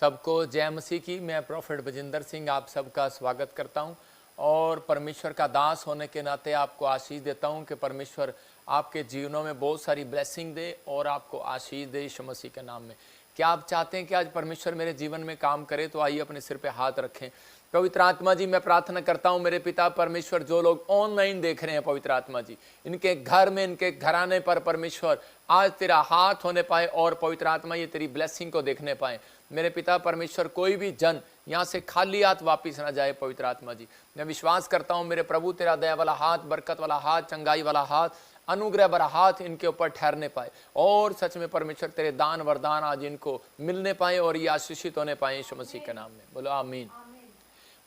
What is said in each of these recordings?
सबको जय मसीह की। मैं प्रोफेट बजिंदर सिंह आप सबका स्वागत करता हूं और परमेश्वर का दास होने के नाते आपको आशीष देता हूं कि परमेश्वर आपके जीवनों में बहुत सारी ब्लेसिंग दे और आपको आशीष दे यीशु मसीह के नाम में। क्या आप चाहते हैं कि आज परमेश्वर मेरे जीवन में काम करे? तो आइए अपने सिर पे हाथ रखें। पवित्र आत्मा जी, मैं प्रार्थना करता हूं मेरे पिता परमेश्वर, जो लोग ऑनलाइन देख रहे हैं पवित्र आत्मा जी, इनके घर में, इनके घराने पर परमेश्वर आज तेरा हाथ होने पाए और पवित्र आत्मा ये तेरी ब्लेसिंग को देखने पाए। मेरे पिता परमेश्वर, कोई भी जन यहाँ से खाली हाथ वापिस ना जाए पवित्र आत्मा जी। मैं विश्वास करता हूँ मेरे प्रभु, तेरा दया वाला हाथ, बरकत वाला हाथ, चंगाई वाला हाथ, अनुग्रह भरा हाथ इनके ऊपर ठहरने पाए और सच में परमेश्वर तेरे दान वरदान आज इनको मिलने पाए और ये आशीषित होने पाए यीशु मसीह के नाम में। बोलो आमीन।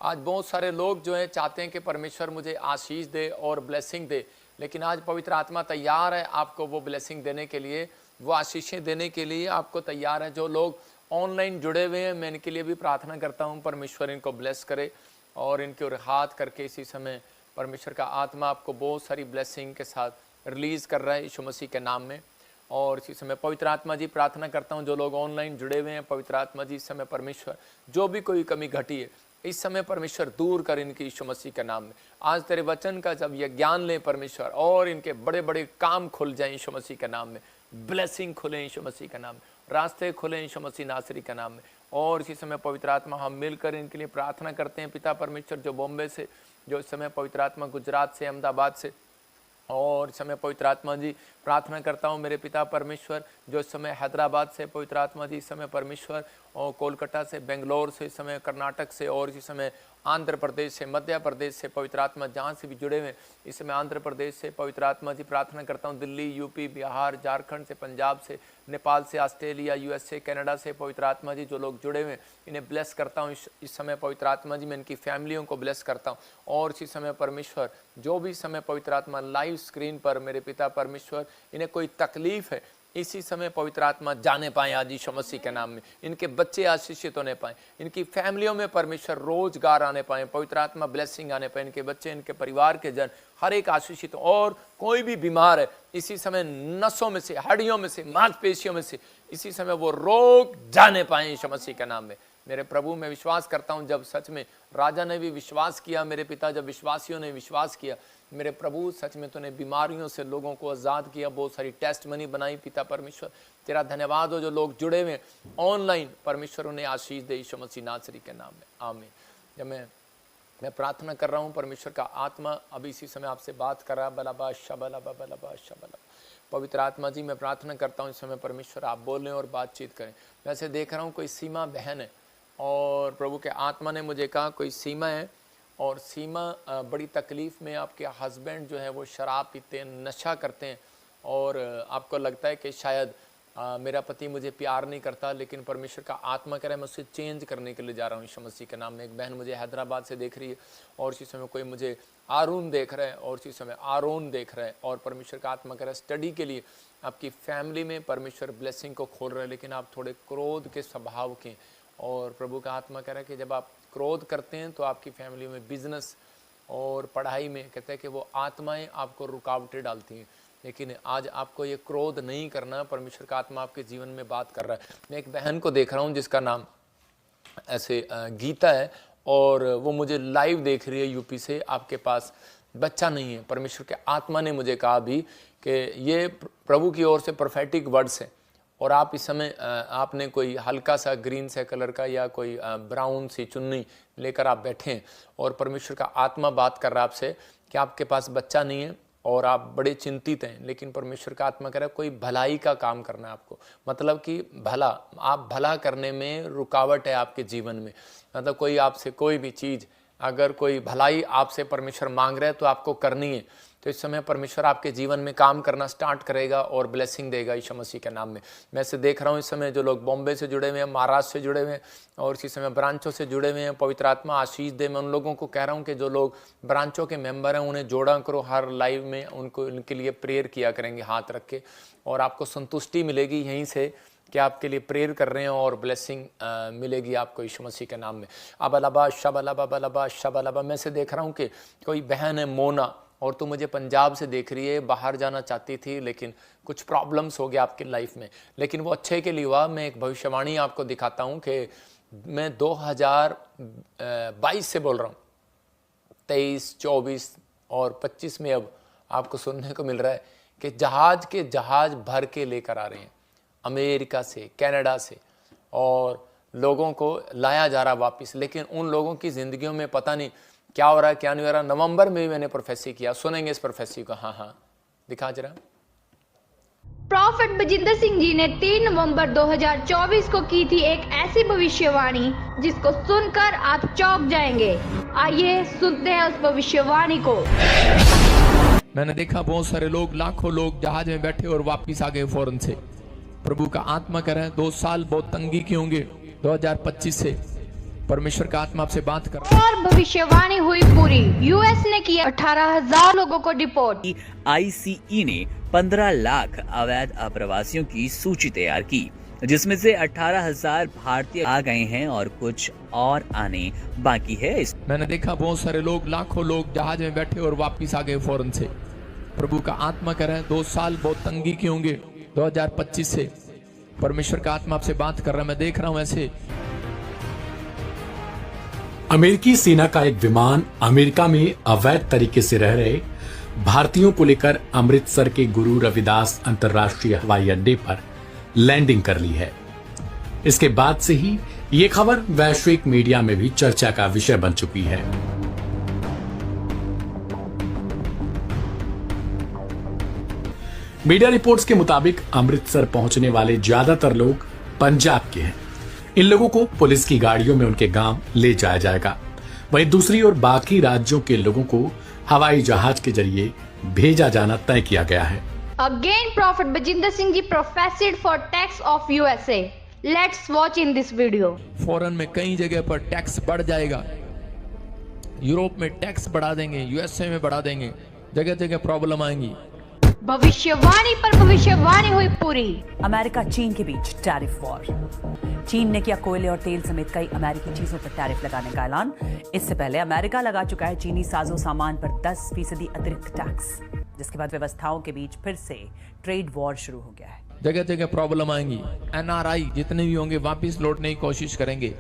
आज बहुत सारे लोग जो है चाहते हैं कि परमेश्वर मुझे आशीष दे और ब्लेसिंग दे, लेकिन आज पवित्र आत्मा तैयार है आपको वो ब्लेसिंग देने के लिए, वो आशीषें देने के लिए आपको तैयार है। जो लोग ऑनलाइन जुड़े हुए हैं, मैं इनके लिए भी प्रार्थना करता हूं, परमेश्वर इनको ब्लेस करे और इनके ओर हाथ करके इसी समय परमेश्वर का आत्मा आपको बहुत सारी ब्लेसिंग के साथ रिलीज कर रहा है यीशु मसीह के नाम में। और इसी समय पवित्र आत्मा जी प्रार्थना करता हूं जो लोग ऑनलाइन जुड़े हुए हैं, पवित्र आत्मा जी इस समय परमेश्वर जो भी कोई कमी घटी है इस समय परमेश्वर दूर कर इनकी यीशु मसीह के नाम में। आज तेरे वचन का जब ये ज्ञान लें परमेश्वर और इनके बड़े बड़े काम खुल जाएं यीशु मसीह के नाम में, ब्लेसिंग खुले यीशु मसीह के नाम में, रास्ते खुले यीशु मसीह नासरी के नाम में। और इसी समय पवित्र आत्मा हम मिलकर इनके लिए प्रार्थना करते हैं पिता परमेश्वर, जो बॉम्बे से, जो इस समय पवित्र आत्मा गुजरात से, अहमदाबाद से, और इस समय पवित्र आत्मा जी प्रार्थना करता हूँ मेरे पिता परमेश्वर जो इस समय हैदराबाद से, पवित्र आत्मा जी इस समय परमेश्वर, और कोलकाता से, बेंगलोर से, इस समय कर्नाटक से, और इसी समय आंध्र प्रदेश से, मध्य प्रदेश से, पवित्र आत्मा जहाँ से भी जुड़े हुए इस समय आंध्र प्रदेश से पवित्र आत्मा जी प्रार्थना करता हूँ, दिल्ली, यूपी, बिहार, झारखंड से, पंजाब से, नेपाल से, ऑस्ट्रेलिया, यूएसए, कनाडा से पवित्र आत्मा जी जो लोग जुड़े हुए इन्हें ब्लेस करता हूँ इस समय पवित्र आत्मा जी, मैं इनकी फैमिलियों को ब्लेस करता हूँ। और इसी समय परमेश्वर जो भी समय पवित्र आत्मा लाइव स्क्रीन पर मेरे पिता परमेश्वर इन्हें कोई तकलीफ है इसी समय पवित्र आत्मा जाने पाए आज यीशु मसीह के नाम में, इनके बच्चे आशीषित होने पाए, इनकी फैमिलियों में परमेश्वर रोजगार आने पाए, पवित्र आत्मा ब्लेसिंग आने पाए, इनके बच्चे, इनके परिवार के जन हर एक आशीषित। और कोई भी बीमार है इसी समय नसों में से, हड्डियों में से, मांसपेशियों में से इसी समय वो रोग जाने पाए यीशु मसीह के नाम में। मेरे प्रभु मैं विश्वास करता हूं जब सच में राजा ने भी विश्वास किया, मेरे पिता जब विश्वासियों ने विश्वास किया, मेरे प्रभु सच में तूने बीमारियों से लोगों को आज़ाद किया, बहुत सारी टेस्ट मनी बनाई। पिता परमेश्वर तेरा धन्यवाद हो, जो लोग जुड़े हुए ऑनलाइन परमेश्वर उन्हें आशीष दे यीशु मसीह नासरी के नाम में, आमीन। जब मैं प्रार्थना कर रहा हूँ परमेश्वर का आत्मा अभी इसी समय आपसे बात कर रहा, बलाबा शबलाबा बलाबा शबला। पवित्र आत्मा जी मैं प्रार्थना करता हूँ इस समय परमेश्वर आप बोलें और बातचीत करें। वैसे देख रहा हूँ कोई सीमा बहन है और प्रभु के आत्मा ने मुझे कहा कोई सीमा है और सीमा बड़ी तकलीफ़ में, आपके हस्बैंड जो है वो शराब पीते हैं, नशा करते हैं और आपको लगता है कि शायद मेरा पति मुझे प्यार नहीं करता, लेकिन परमेश्वर का आत्मा कह रहा है मैं उसे चेंज करने के लिए जा रहा हूँ यीशु मसीह के नाम में। एक बहन मुझे हैदराबाद से देख रही है और इसी समय कोई मुझे आरून देख रहा है और इसी समय आरोन देख रहा है और परमेश्वर का आत्मा कह रहा है स्टडी के लिए आपकी फैमिली में परमेश्वर ब्लेसिंग को खोल रहा है, लेकिन आप थोड़े क्रोध के स्वभाव के। और प्रभु का आत्मा कह रहा है कि जब आप क्रोध करते हैं तो आपकी फैमिली में, बिजनेस और पढ़ाई में कहते हैं कि वो आत्माएं आपको रुकावटें डालती हैं, लेकिन आज आपको ये क्रोध नहीं करना। परमेश्वर का आत्मा आपके जीवन में बात कर रहा है। मैं एक बहन को देख रहा हूँ जिसका नाम ऐसे गीता है और वो मुझे लाइव देख रही है यूपी से। आपके पास बच्चा नहीं है, परमेश्वर के आत्मा ने मुझे कहा भी कि ये प्रभु की ओर से प्रोफेटिक वर्ड्स है और आप इस समय आपने कोई हल्का सा ग्रीन से कलर का या कोई ब्राउन सी चुन्नी लेकर आप बैठे हैं और परमेश्वर का आत्मा बात कर रहा है आपसे कि आपके पास बच्चा नहीं है और आप बड़े चिंतित हैं, लेकिन परमेश्वर का आत्मा कह रहा है कोई भलाई का काम करना है आपको। मतलब कि भला, आप भला करने में रुकावट है आपके जीवन में। मतलब कोई आपसे कोई भी चीज़, अगर कोई भलाई आपसे परमेश्वर मांग रहा है तो आपको करनी है। तो इस समय परमेश्वर आपके जीवन में काम करना स्टार्ट करेगा और ब्लेसिंग देगा यीशु मसीह के नाम में। मैं से देख रहा हूँ इस समय जो लोग बॉम्बे से जुड़े हुए हैं, महाराष्ट्र से जुड़े हुए हैं और इसी समय ब्रांचों से जुड़े हुए हैं, पवित्र आत्मा आशीष दे। मैं उन लोगों को कह रहा हूँ कि जो लोग ब्रांचों के मेंबर हैं उन्हें जोड़ा करो, हर लाइव में उनको उनके लिए प्रेयर किया करेंगे हाथ रख के और आपको संतुष्टि मिलेगी यहीं से कि आपके लिए प्रेयर कर रहे हैं और ब्लेसिंग मिलेगी आपको यीशु मसीह के नाम में। अब अलाबा शब अलाबा बलाबा शब अलाबा। मैं से देख रहा हूँ कि कोई बहन है मोना और तुम मुझे पंजाब से देख रही है, बाहर जाना चाहती थी लेकिन कुछ प्रॉब्लम्स हो गया आपकी लाइफ में, लेकिन वो अच्छे के लिए हुआ। मैं एक भविष्यवाणी आपको दिखाता हूँ कि मैं 2022 से बोल रहा हूँ, 23, 24 और 25 में अब आपको सुनने को मिल रहा है कि जहाज भर के लेकर आ रहे हैं अमेरिका से, कनाडा से, और लोगों को लाया जा रहा वापस। लेकिन उन लोगों की ज़िंदगियों में पता नहीं क्या हो रहा है, क्या नहीं हो रहा। नवंबर में भी मैंने प्रोफेसी किया, सुनेंगे इस प्रोफेसी को। हाँ, दिखा जरा। प्रॉफेट बजिंदर सिंह जी ने 3 नवंबर 2024 को की थी एक ऐसी भविष्यवाणी जिसको सुनकर आप चौंक जाएंगे। आइए सुनते हैं उस भविष्यवाणी को। मैंने देखा बहुत सारे लोग, लाखों लोग जहाज में बैठे और वापिस आ गए फौरन से। प्रभु का आत्मा कह रहा है 2 साल बहुत तंगी की होंगे 2025 से। परमेश्वर का आत्मा आपसे बात कर रहा है। और भविष्यवाणी हुई पूरी। यूएस ने किया 18,000 लोगों को डिपोर्ट। आईसीई ने 15 लाख अवैध अप्रवासियों की सूची तैयार की, जिसमें से 18,000 भारतीय आ गए हैं और कुछ और आने बाकी है। मैंने देखा बहुत सारे लोग, लाखों लोग जहाज में बैठे और वापिस आ गए फौरन से। प्रभु का आत्मा कह रहा है 2 साल बहुत तंगी की होंगे 2025 से। परमेश्वर का आत्मा आपसे बात कर रहा है। मैं देख रहा हूं ऐसे अमेरिकी सेना का एक विमान अमेरिका में अवैध तरीके से रह रहे भारतीयों को लेकर अमृतसर के गुरु रविदास अंतर्राष्ट्रीय हवाई अड्डे पर लैंडिंग कर ली है। इसके बाद से ही ये खबर वैश्विक मीडिया में भी चर्चा का विषय बन चुकी है। मीडिया रिपोर्ट्स के मुताबिक अमृतसर पहुंचने वाले ज्यादातर लोग पंजाब के हैं। इन लोगों को पुलिस की गाड़ियों में उनके गांव ले जाया जाएगा। वहीं दूसरी ओर बाकी राज्यों के लोगों को हवाई जहाज के जरिए भेजा जाना तय किया गया है। Again, Prophet Bajinder Singh ji professed for tax of USA. Let's watch in this video. Foreign में कई जगह पर टैक्स बढ़ जाएगा, यूरोप में टैक्स बढ़ा देंगे, यूएसए में बढ़ा देंगे, जगह जगह प्रॉब्लम आएंगी। भविष्यवाणी पर भविष्यवाणी हुई पूरी। अमेरिका चीन के बीच टैरिफ वॉर। चीन ने किया कोयले और तेल समेत कई अमेरिकी चीजों पर टैरिफ लगाने का ऐलान। इससे पहले अमेरिका लगा चुका है चीनी साजो सामान पर 10% अतिरिक्त टैक्स, जिसके बाद व्यवस्थाओं के बीच फिर से ट्रेड वॉर शुरू हो गया है। जगह जगह प्रॉब्लम आएंगी। एनआरआई जितने भी होंगे वापस लौटने की कोशिश करेंगे।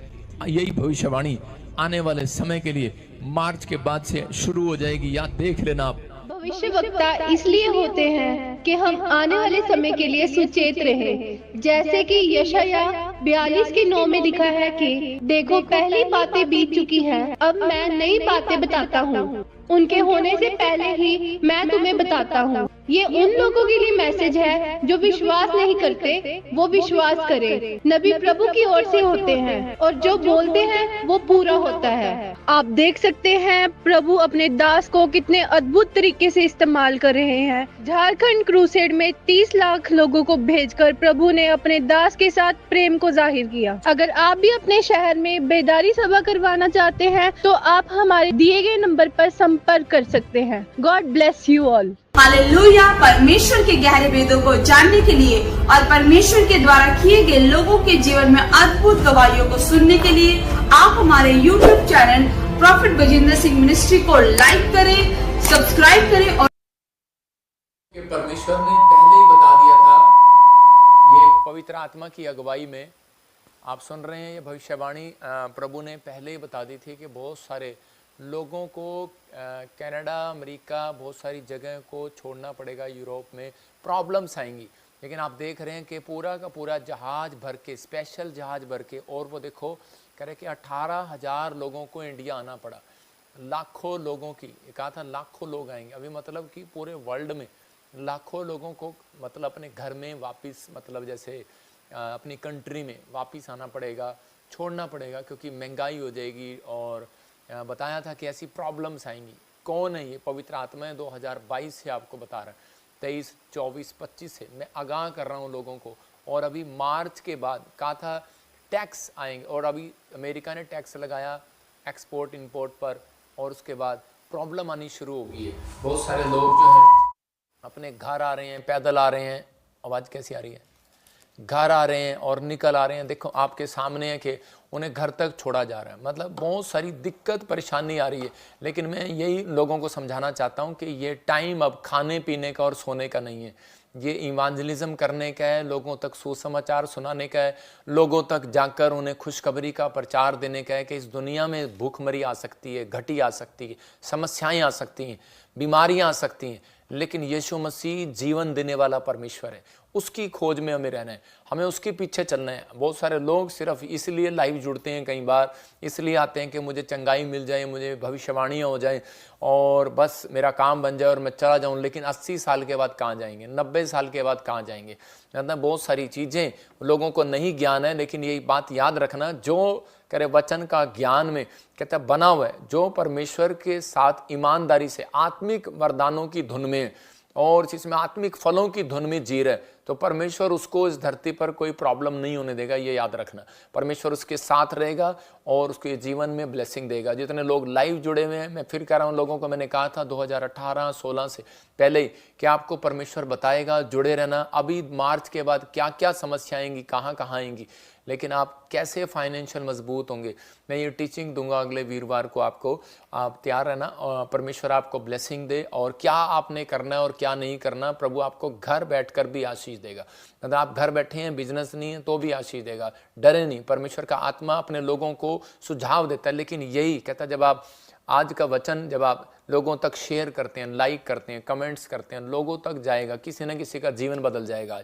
यही भविष्यवाणी आने वाले समय के लिए मार्च के बाद से शुरू हो जाएगी, या देख लेना आप। भविष्य वक्ता इसलिए होते हैं कि हम आने वाले समय के लिए सुचेत रहें। जैसे कि यशाया 42:9 में लिखा है कि देखो पहली बातें बीत चुकी हैं, अब मैं नई बातें बताता हूँ। उनके होने से पहले ही मैं तुम्हें बताता हूँ। ये उन लोगों के लिए मैसेज है जो विश्वास नहीं करते, वो विश्वास करें। नबी प्रभु की ओर से होते हैं और जो बोलते हैं वो पूरा होता है। आप देख सकते हैं प्रभु अपने दास को कितने अद्भुत तरीके से इस्तेमाल कर रहे हैं। झारखंड क्रूसेड में 30 लाख लोगों को भेजकर प्रभु ने अपने दास के साथ प्रेम को जाहिर किया। अगर आप भी अपने शहर में बेदारी सभा करवाना चाहते हैं तो आप हमारे दिए गए नंबर पर संपर्क कर सकते हैं। God bless you all. Hallelujah. परमेश्वर के गहरे वेदों को जानने के लिए और परमेश्वर के द्वारा किए गए लोगों के जीवन में अद्भुत गवाहियों को सुनने के लिए आप हमारे YouTube channel profit Bajinder Singh ministry को लाइक करें, सब्सक्राइब करें। और परमेश्वर ने पहले ही बता दिया था, ये पवित्र आत्मा की अगुवाई में आप सुन रहे हैं। ये भविष्यवाणी प्रभु ने पहले ही बता दी थी कि बहुत सारे लोगों को कनाडा, अमेरिका, बहुत सारी जगह को छोड़ना पड़ेगा। यूरोप में प्रॉब्लम्स आएंगी। लेकिन आप देख रहे हैं कि पूरा का पूरा जहाज भर के, स्पेशल जहाज भर के, और वो देखो कह रहे कि 18,000 लोगों को इंडिया आना पड़ा। लाखों लोगों की, कहा था लाखों लोग आएंगे। अभी मतलब कि पूरे वर्ल्ड में लाखों लोगों को मतलब अपने घर में वापस, मतलब जैसे अपनी कंट्री में वापस आना पड़ेगा, छोड़ना पड़ेगा, क्योंकि महंगाई हो जाएगी। और बताया था कि ऐसी प्रॉब्लम्स आएंगी। कौन है ये? पवित्र आत्मा है। 2022 से आपको बता रहा है, 23, 24, 25 से मैं आगाह कर रहा हूँ लोगों को। और अभी मार्च के बाद कहा था टैक्स आएंगे, और अभी अमेरिका ने टैक्स लगाया एक्सपोर्ट इंपोर्ट पर, और उसके बाद प्रॉब्लम आनी शुरू हो गई है। बहुत सारे लोग जो हैं अपने घर आ रहे हैं, पैदल आ रहे हैं। आवाज़ कैसी आ रही है? घर आ रहे हैं और निकल आ रहे हैं, देखो आपके सामने है कि उन्हें घर तक छोड़ा जा रहा है। मतलब बहुत सारी दिक्कत परेशानी आ रही है, लेकिन मैं यही लोगों को समझाना चाहता हूँ कि ये टाइम अब खाने पीने का और सोने का नहीं है, ये इवांजलिज्म करने का है, लोगों तक सुसमाचार सुनाने का है, लोगों तक जाकर उन्हें खुशखबरी का प्रचार देने का है कि इस दुनिया में भूखमरी आ सकती है, घटी आ सकती है, समस्याएं आ सकती हैं, बीमारियां आ सकती हैं, लेकिन यीशु मसीह जीवन देने वाला परमेश्वर है। उसकी खोज में हमें रहना है, हमें उसके पीछे चलना है। बहुत सारे लोग सिर्फ इसलिए लाइव जुड़ते हैं, कई बार इसलिए आते हैं कि मुझे चंगाई मिल जाए, मुझे भविष्यवाणियाँ हो जाए और बस मेरा काम बन जाए और मैं चला जाऊं। लेकिन 80 साल के बाद कहाँ जाएंगे, 90 साल के बाद कहाँ जाएंगे? मतलब बहुत सारी चीज़ें लोगों को नहीं ज्ञान है, लेकिन यही बात याद रखना, जो करे वचन का ज्ञान में कहता बना हुआ है, जो परमेश्वर के साथ ईमानदारी से आत्मिक वरदानों की धुन में और जिसमें आत्मिक फलों की धुन में जी रहे, तो परमेश्वर उसको इस धरती पर कोई प्रॉब्लम नहीं होने देगा। ये याद रखना, परमेश्वर उसके साथ रहेगा और उसके जीवन में ब्लेसिंग देगा। जितने लोग लाइव जुड़े हुए हैं, मैं फिर कह रहा हूँ, लोगों को मैंने कहा था 2018-16 से पहले ही कि आपको परमेश्वर बताएगा, जुड़े रहना। अभी मार्च के बाद क्या क्या समस्या आएंगी, कहाँ कहाँ आएंगी, लेकिन आप कैसे फाइनेंशियल मजबूत होंगे, मैं ये टीचिंग दूंगा अगले वीरवार को। आपको आप तैयार रहना और परमेश्वर आपको ब्लेसिंग दे, और क्या आपने करना है और क्या नहीं करना, प्रभु आपको घर बैठकर भी आशीष देगा। मतलब आप घर बैठे हैं, बिजनेस नहीं है तो भी आशीष देगा, डरे नहीं। परमेश्वर का आत्मा अपने लोगों को सुझाव देता है, लेकिन यही कहता है, जब आप आज का वचन जब आप लोगों तक शेयर करते हैं, लाइक करते हैं, कमेंट्स करते हैं, लोगों तक जाएगा, किसी न किसी का जीवन बदल जाएगा।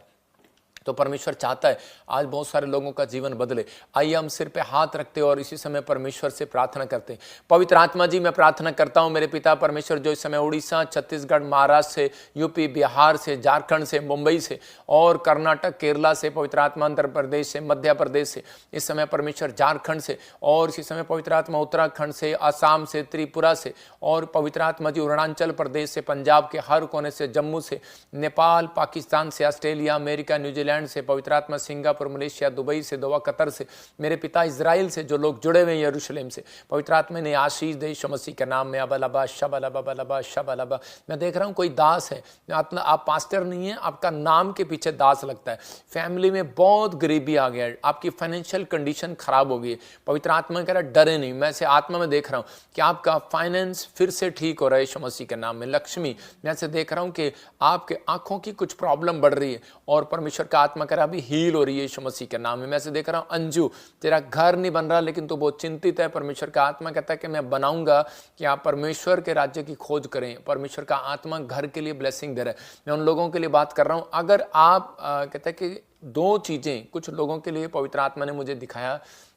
तो परमेश्वर चाहता है आज बहुत सारे लोगों का जीवन बदले। आइए हम सिर पे हाथ रखते हैं और इसी समय परमेश्वर से प्रार्थना करते हैं। पवित्र आत्मा जी, मैं प्रार्थना करता हूं मेरे पिता परमेश्वर, जो इस समय उड़ीसा, छत्तीसगढ़, महाराष्ट्र से, यूपी, बिहार से, झारखंड से, मुंबई से और कर्नाटक, केरला से, पवित्र आत्मा आंध्र प्रदेश से, मध्य प्रदेश से, इस समय परमेश्वर झारखंड से, और इसी समय पवित्र आत्मा उत्तराखंड से, असम से, त्रिपुरा से, और पवित्र आत्मा जी अरुणाचल प्रदेश से, पंजाब के हर कोने से, जम्मू से, नेपाल, पाकिस्तान से, ऑस्ट्रेलिया, अमेरिका, न्यूजीलैंड से, पवित्र आत्मा सिंगापुर, मलेशिया, दुबई से, दोहा, कतर से, मेरे पिता इजराइल से, जो लोग जुड़े हुए हैं यरूशलेम से, पवित्र आत्मा ने आशीष दे यीशु मसीह के नाम में। अबलबा शबलबा बलबा शबलबा। मैं देख रहा हूँ कोई दास है, आप पास्टर नहीं है, आपका नाम के पीछे दास लगता है, फैमिली में बहुत गरीबी आ गया है, आपकी फाइनेंशियल कंडीशन खराब हो गई है। पवित्र आत्मा कह रहा डरे नहीं, मैं से आत्मा में देख रहा हूँ कि आपका फाइनेंस फिर से ठीक हो रहा है यीशु मसीह के नाम में। लक्ष्मी, मैं से देख रहा हूँ कि आपके आंखों की कुछ प्रॉब्लम बढ़ रही है और परमेश्वर का आत्मा कह रहा अभी हील हो रही है यीशु मसीह के नाम में। मैं से देख रहा हूँ अंजू, तेरा घर नहीं बन रहा लेकिन तू बहुत चिंतित है, परमेश्वर का आत्मा कहता है कि मैं बनाऊंगा कि आप परमेश्वर के राज्य की खोज करें। परमेश्वर का आत्मा घर के लिए ब्लेसिंग दे रहा है। मैं उन लोगों के लिए बात कर रहा हूँ, अगर आप कहते हैं कि दो चीजें कुछ लोगों के लिए पवित्र आत्मा ने मुझे दिखाया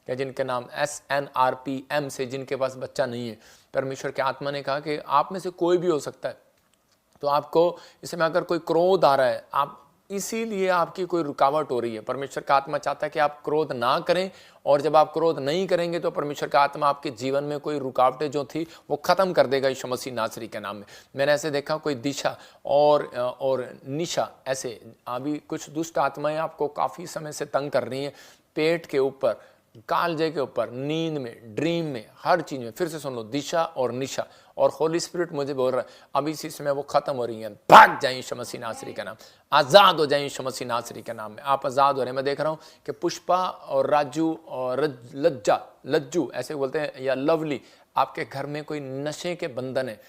कि जिनके नाम SNRPM से, जिनके पास बच्चा नहीं है, परमेश्वर के आत्मा ने कहा कि आप में से कोई भी हो सकता है, तो आपको इसमें अगर कोई क्रोध आ रहा है, आप इसीलिए आपकी कोई रुकावट हो रही है, परमेश्वर का आत्मा चाहता है कि आप क्रोध ना करें, और जब आप क्रोध नहीं करेंगे तो परमेश्वर का आत्मा आपके जीवन में कोई रुकावटें जो थी वो खत्म कर देगा यीशु मसीह नासरी के नाम में। मैंने ऐसे देखा कोई दिशा और निशा, ऐसे अभी कुछ दुष्ट आत्माएं आपको काफी समय से तंग कर रही हैं, पेट के ऊपर, कालजे के ऊपर, नींद में, ड्रीम में, हर चीज में। फिर से सुन लो, दिशा और निशा, और होली स्पिरिट मुझे बोल रहा है अभी इसी समय वो खत्म हो रही है। भाग जाए यीशु मसीह नासरी का नाम, आजाद हो जाए यीशु मसीह नासरी के नाम में। आप आजाद हो रहे हैं। मैं देख रहा हूँ कि पुष्पा और राजू और लज्जू ऐसे बोलते हैं, या लवली, आपके घर में कोई नशे के बंधन है।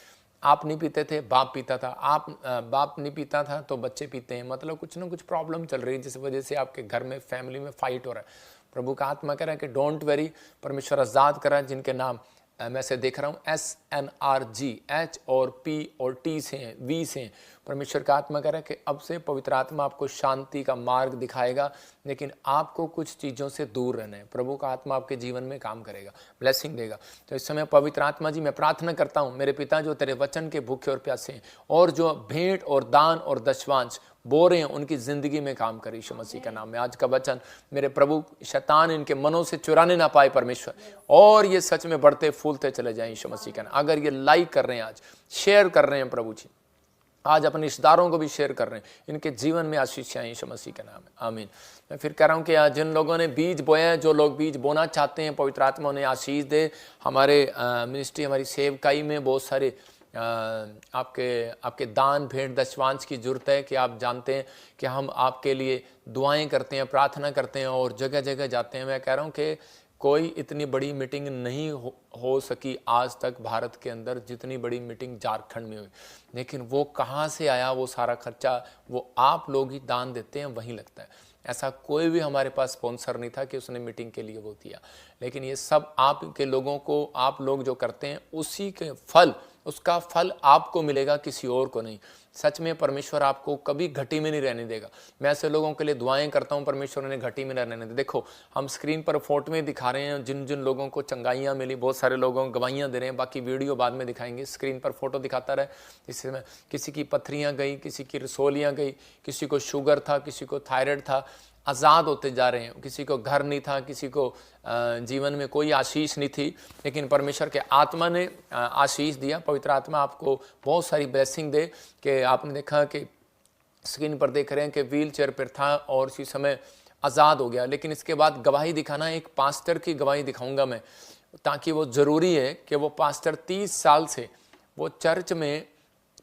आप नहीं पीते थे, बाप पीता था, आप बाप नहीं पीता था तो बच्चे पीते हैं, मतलब कुछ ना कुछ प्रॉब्लम चल रही है जिस वजह से आपके घर में, फैमिली में फाइट हो रहा है। प्रभु का आत्मा कह रहा है कि डोंट वेरी, परमेश्वर आजाद कर रहा है। जिनके नाम मैं से देख रहा हूँ SNRG, H और P और T से हैं, V से हैं, परमेश्वर का आत्मा कह रहा है कि अब से पवित्र आत्मा आपको शांति का मार्ग दिखाएगा, लेकिन आपको कुछ चीज़ों से दूर रहना है। प्रभु का आत्मा आपके जीवन में काम करेगा, ब्लेसिंग देगा। तो इस समय पवित्र आत्मा जी, मैं प्रार्थना करता हूँ मेरे पिता, जो तेरे वचन के भूखे और प्यासे हैं और जो भेंट और दान और दशवांश बो रहे हैं, उनकी जिंदगी में काम करे यीशु मसीह का नाम में। आज का वचन मेरे प्रभु, शैतान इनके मनों से चुराने ना पाए परमेश्वर, और ये सच में बढ़ते फूलते चले जाएं यीशु मसीह का नाम। अगर ये लाइक कर रहे हैं, आज शेयर कर रहे हैं प्रभु जी, आज अपने रिश्तेदारों को भी शेयर कर रहे हैं, इनके जीवन में आशीष आए यीशु मसीह का नाम है, आमीन। मैं फिर कह रहा हूँ कि जिन लोगों ने बीज बोया है, जो लोग बीज बोना चाहते हैं, पवित्र आत्मा उन्हें आशीष दे। हमारे मिनिस्ट्री, हमारी सेवकाई में बहुत सारे आपके दान भेंट दशवांश की जरूरत है कि आप जानते हैं कि हम आपके लिए दुआएं करते हैं, प्रार्थना करते हैं और जगह जगह जाते हैं। मैं कह रहा हूं कि कोई इतनी बड़ी मीटिंग नहीं हो सकी आज तक भारत के अंदर जितनी बड़ी मीटिंग झारखंड में हुई। लेकिन वो कहाँ से आया, वो सारा खर्चा वो आप लोग ही दान देते हैं, वहीं लगता है। ऐसा कोई भी हमारे पास स्पॉन्सर नहीं था कि उसने मीटिंग के लिए वो दिया। लेकिन ये सब आपके लोगों को, आप लोग जो करते हैं उसी के फल, उसका फल आपको मिलेगा, किसी और को नहीं। सच में परमेश्वर आपको कभी घटी में नहीं रहने देगा। मैं ऐसे लोगों के लिए दुआएं करता हूं, परमेश्वर उन्हें घटी में रहने दे। देखो हम स्क्रीन पर फोटो में दिखा रहे हैं जिन जिन लोगों को चंगाइयां मिली, बहुत सारे लोगों को गवाहियां दे रहे हैं। बाकी वीडियो बाद में दिखाएंगे, स्क्रीन पर फोटो दिखाता रहे। इसमें किसी की पथरियां गई, किसी की रसोलियां गई, किसी को शुगर था, किसी को थायराइड था, आज़ाद होते जा रहे हैं। किसी को घर नहीं था, किसी को जीवन में कोई आशीष नहीं थी, लेकिन परमेश्वर के आत्मा ने आशीष दिया। पवित्र आत्मा आपको बहुत सारी ब्लेसिंग दे। कि आपने देखा कि स्क्रीन पर देख रहे हैं कि व्हील चेयर पर था और इसी समय आज़ाद हो गया। लेकिन इसके बाद गवाही दिखाना, एक पास्टर की गवाही दिखाऊंगा मैं, ताकि वो ज़रूरी है कि वो पास्टर 30 साल से वो चर्च में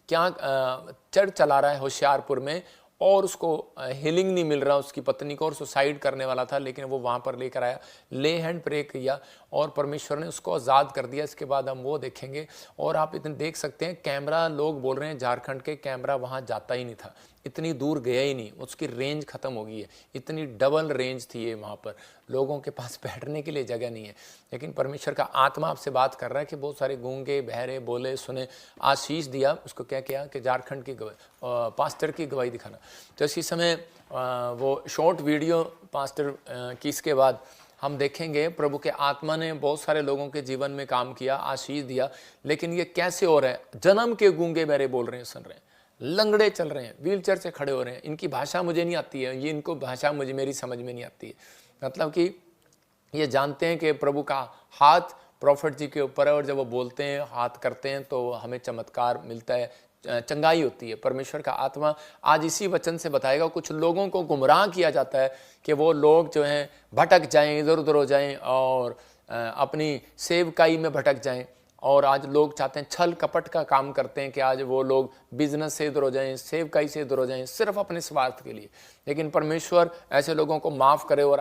चर्च चला रहा है होशियारपुर में, और उसको हीलिंग नहीं मिल रहा उसकी पत्नी को, और सुसाइड करने वाला था। लेकिन वो वहाँ पर लेकर आया, ले हैंड प्रे किया और परमेश्वर ने उसको आज़ाद कर दिया। इसके बाद हम वो देखेंगे। और आप इतने देख सकते हैं कैमरा, लोग बोल रहे हैं झारखंड के कैमरा वहाँ जाता ही नहीं था, इतनी दूर गया ही नहीं, उसकी रेंज ख़त्म हो गई है। इतनी डबल रेंज थी ये, वहाँ पर लोगों के पास बैठने के लिए जगह नहीं है। लेकिन परमेश्वर का आत्मा आपसे बात कर रहा है कि बहुत सारे गूंगे, बहरे, बोले, सुने, आशीष दिया। उसको क्या किया कि झारखंड की पास्टर की गवाही दिखाना। तो इसी समय वो शॉर्ट वीडियो पास्टर की, इसके बाद हम देखेंगे प्रभु के आत्मा ने बहुत सारे लोगों के जीवन में काम किया, आशीष दिया। लेकिन ये कैसे हो रहा है? जन्म के गूंगे बहरे बोल रहे हैं, सुन रहे हैं, लंगड़े चल रहे हैं, व्हील चेयर से खड़े हो रहे हैं। इनकी भाषा मुझे नहीं आती है, ये इनको भाषा मेरी समझ में नहीं आती है। मतलब कि ये जानते हैं कि प्रभु का हाथ प्रॉफिट जी के ऊपर है, और जब वो बोलते हैं, हाथ करते हैं, तो हमें चमत्कार मिलता है, चंगाई होती है। परमेश्वर का आत्मा आज इसी वचन से बताएगा। कुछ लोगों को गुमराह किया जाता है कि वो लोग जो हैं भटक जाएं, इधर उधर हो जाएं और अपनी सेवकाई में भटक जाएं। और आज लोग चाहते हैं, छल कपट का काम करते हैं कि आज वो लोग बिजनेस से इधर हो जाएं, सेवकाई से इधर हो जाएं, सिर्फ अपने स्वार्थ के लिए। लेकिन परमेश्वर ऐसे लोगों को माफ़ करे और